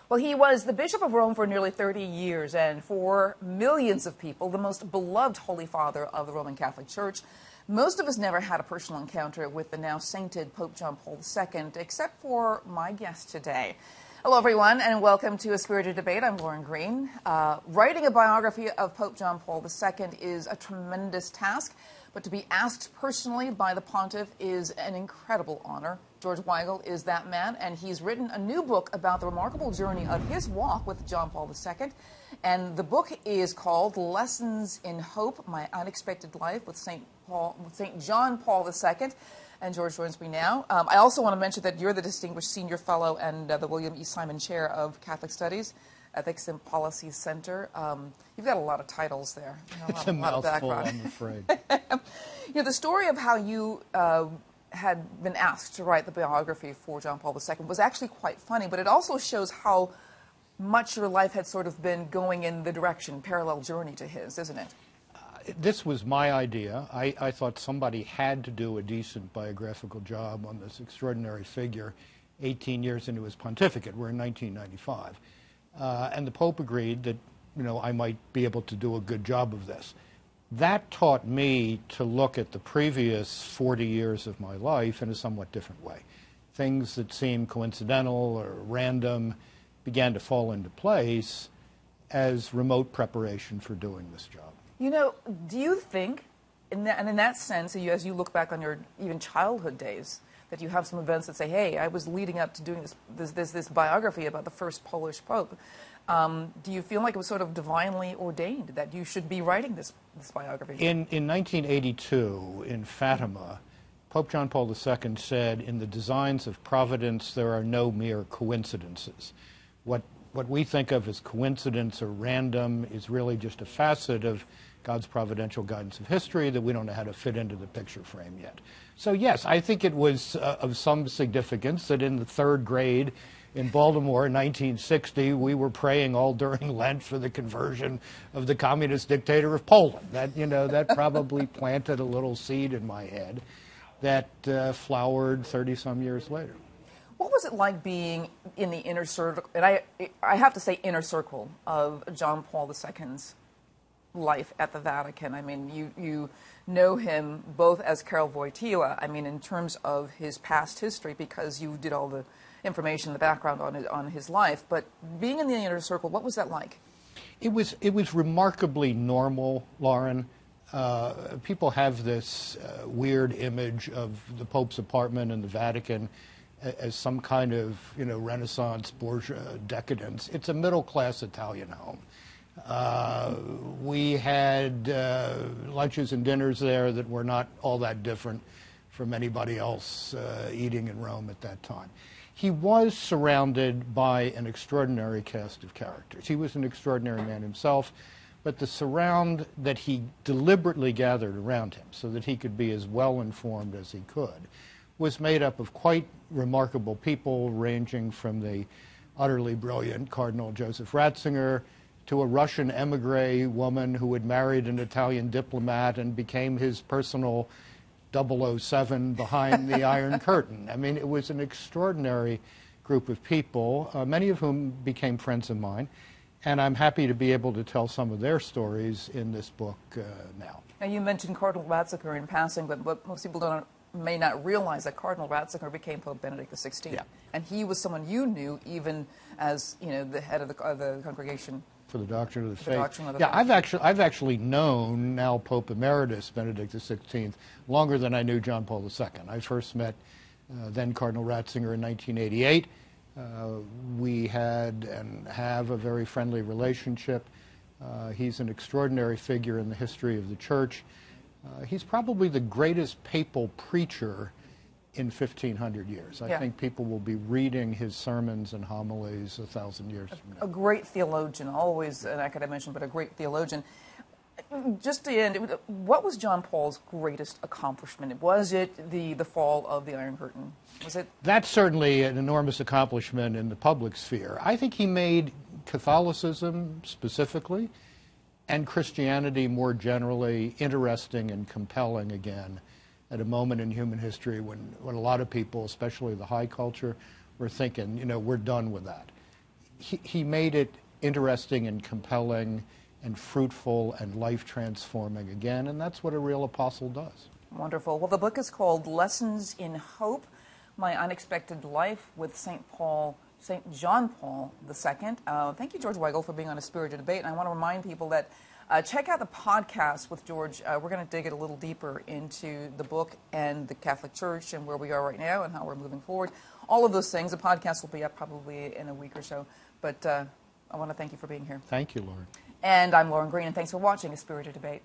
Well, he was the Bishop of Rome for nearly 30 years, and for millions of people, the most beloved Holy Father of the Roman Catholic Church. Most of us never had a personal encounter with the now sainted Pope John Paul II, except for my guest today. Hello, everyone, and welcome to A Spirited Debate. I'm Lauren Green. Writing a biography of Pope John Paul II is a tremendous task, but to be asked personally by the pontiff is an incredible honor. George Weigel is that man, and he's written a new book about the remarkable journey of his walk with John Paul II. And the book is called Lessons in Hope, My Unexpected Life with St. John Paul II. And George joins me now. I also want to mention that you're the Distinguished Senior Fellow and the William E. Simon Chair of Catholic Studies, Ethics and Policy Center. You've got a lot of titles there. It's a mouthful, I'm afraid. The story of how you had been asked to write the biography for John Paul II was actually quite funny, but it also shows how much your life had sort of been going in the direction, parallel journey to his, isn't it? This was my idea. I thought somebody had to do a decent biographical job on this extraordinary figure 18 years into his pontificate. We're in 1995. And the Pope agreed that, I might be able to do a good job of this. That taught me to look at the previous 40 years of my life in a somewhat different way. Things that seemed coincidental or random began to fall into place as remote preparation for doing this job. Do you think, in that sense, as you look back on your even childhood days, that you have some events that say, hey, I was leading up to doing this biography about the first Polish Pope. Do you feel like it was sort of divinely ordained that you should be writing this biography? In 1982, in Fatima, Pope John Paul II said, in the designs of Providence, there are no mere coincidences. What we think of as coincidence or random is really just a facet of God's providential guidance of history that we don't know how to fit into the picture frame yet. So yes, I think it was of some significance that in the third grade in Baltimore in 1960, we were praying all during Lent for the conversion of the communist dictator of Poland. That probably planted a little seed in my head that flowered 30-some years later. What was it like being in the inner circle, and I have to say inner circle, of John Paul II's life at the Vatican? I mean, you know him both as Karol Wojtyla, in terms of his past history, because you did all the information, the background on his life, but being in the inner circle, what was that like? It was remarkably normal, Lauren. People have this weird image of the Pope's apartment in the Vatican as some kind of, Renaissance bourgeois decadence. It's a middle-class Italian home. We had lunches and dinners there that were not all that different from anybody else eating in Rome at that time. He was surrounded by an extraordinary cast of characters. He was an extraordinary man himself, but the surround that he deliberately gathered around him so that he could be as well informed as he could was made up of quite remarkable people, ranging from the utterly brilliant Cardinal Joseph Ratzinger to a Russian emigre woman who had married an Italian diplomat and became his personal 007 behind the Iron Curtain. It was an extraordinary group of people, many of whom became friends of mine, and I'm happy to be able to tell some of their stories in this book now. Now, you mentioned Cardinal Ratzinger in passing, but what most people may not realize that Cardinal Ratzinger became Pope Benedict XVI. Yeah. And he was someone you knew even as, the head of the congregation. For the Doctrine of the Faith. I've actually known now Pope Emeritus Benedict XVI longer than I knew John Paul II. I first met then Cardinal Ratzinger in 1988. We had and have a very friendly relationship. He's an extraordinary figure in the history of the Church. He's probably the greatest papal preacher in 1,500 years. I think people will be reading his sermons and homilies 1,000 years from now. A great theologian, always an academician, but a great theologian. Just to end, what was John Paul's greatest accomplishment? Was it the fall of the Iron Curtain? Was it? That's certainly an enormous accomplishment in the public sphere. I think he made Catholicism specifically and Christianity more generally interesting and compelling again at a moment in human history when a lot of people, especially the high culture, were thinking, we're done with that. he made it interesting and compelling and fruitful and life-transforming again, and that's what a real apostle does. Wonderful. Well, the book is called Lessons in Hope, My Unexpected Life with St. John Paul II. Thank you, George Weigel, for being on A Spirited Debate. And I want to remind people that check out the podcast with George. We're going to dig it a little deeper into the book and the Catholic Church and where we are right now and how we're moving forward. All of those things. The podcast will be up probably in a week or so. But I want to thank you for being here. Thank you, Lauren. And I'm Lauren Green, and thanks for watching A Spirited Debate.